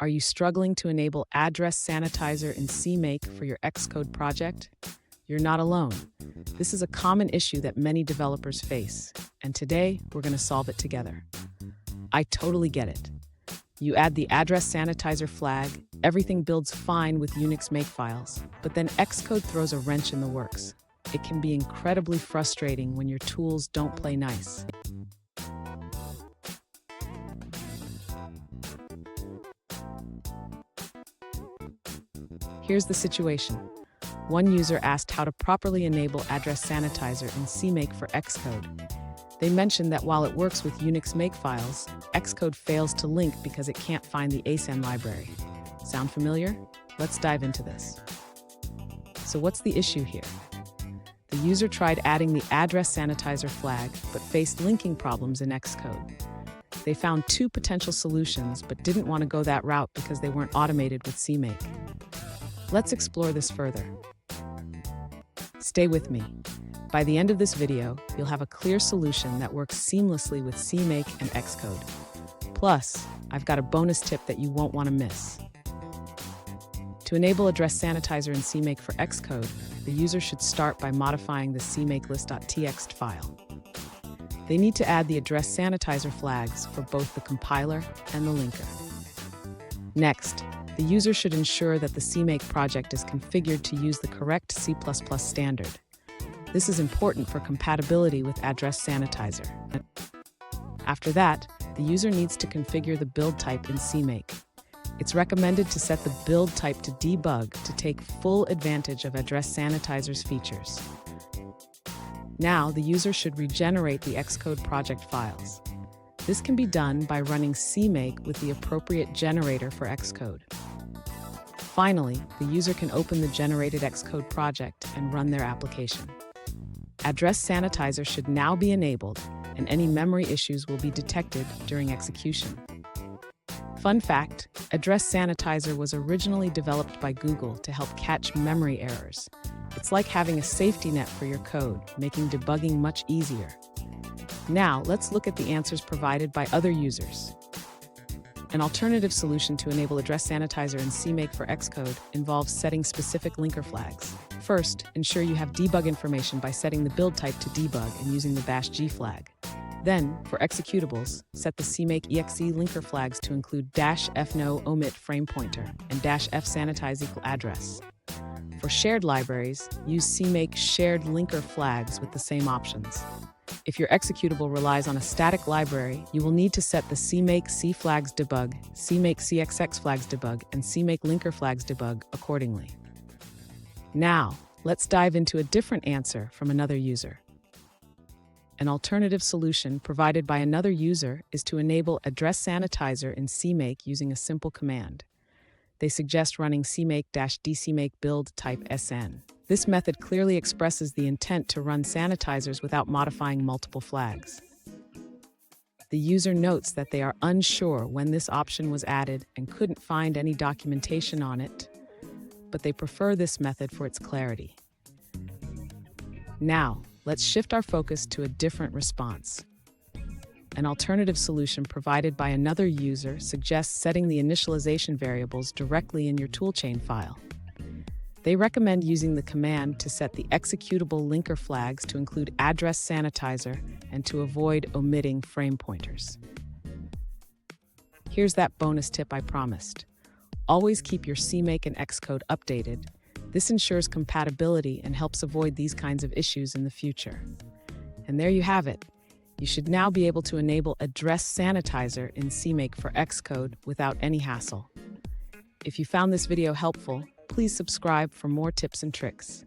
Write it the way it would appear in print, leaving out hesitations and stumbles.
Are you struggling to enable Address Sanitizer in CMake for your Xcode project? You're not alone. This is a common issue that many developers face, and today we're going to solve it together. I totally get it. You add the Address Sanitizer flag, everything builds fine with Unix makefiles, but then Xcode throws a wrench in the works. It can be incredibly frustrating when your tools don't play nice. Here's the situation. One user asked how to properly enable Address Sanitizer in CMake for Xcode. They mentioned that while it works with Unix makefiles, Xcode fails to link because it can't find the ASAN library. Sound familiar? Let's dive into this. So what's the issue here? The user tried adding the Address Sanitizer flag, but faced linking problems in Xcode. They found two potential solutions, but didn't want to go that route because they weren't automated with CMake. Let's explore this further. Stay with me. By the end of this video, you'll have a clear solution that works seamlessly with CMake and Xcode. Plus, I've got a bonus tip that you won't want to miss. To enable Address Sanitizer in CMake for Xcode, the user should start by modifying the CMake list.txt file. They need to add the Address Sanitizer flags for both the compiler and the linker. Next, the user should ensure that the CMake project is configured to use the correct C++ standard. This is important for compatibility with Address Sanitizer. After that, the user needs to configure the build type in CMake. It's recommended to set the build type to debug to take full advantage of Address Sanitizer's features. Now, the user should regenerate the Xcode project files. This can be done by running CMake with the appropriate generator for Xcode. Finally, the user can open the generated Xcode project and run their application. Address Sanitizer should now be enabled, and any memory issues will be detected during execution. Fun fact, Address Sanitizer was originally developed by Google to help catch memory errors. It's like having a safety net for your code, making debugging much easier. Now, let's look at the answers provided by other users. An alternative solution to enable Address Sanitizer in CMake for Xcode involves setting specific linker flags. First, ensure you have debug information by setting the build type to debug and using the -g flag. Then, for executables, set the CMake exe linker flags to include -fno omit frame pointer and -fsanitize =address. For shared libraries, use CMake shared linker flags with the same options. If your executable relies on a static library, you will need to set the CMake cflags debug, CMake cxx flags debug, and CMake linker flags debug accordingly. Now, let's dive into a different answer from another user. An alternative solution provided by another user is to enable Address Sanitizer in CMake using a simple command. They suggest running CMake-dcmake build type SN. This method clearly expresses the intent to run sanitizers without modifying multiple flags. The user notes that they are unsure when this option was added and couldn't find any documentation on it, but they prefer this method for its clarity. Now, let's shift our focus to a different response. An alternative solution provided by another user suggests setting the initialization variables directly in your toolchain file. They recommend using the command to set the executable linker flags to include Address Sanitizer and to avoid omitting frame pointers. Here's that bonus tip I promised. Always keep your CMake and Xcode updated. This ensures compatibility and helps avoid these kinds of issues in the future. And there you have it. You should now be able to enable Address Sanitizer in CMake for Xcode without any hassle. If you found this video helpful, please subscribe for more tips and tricks.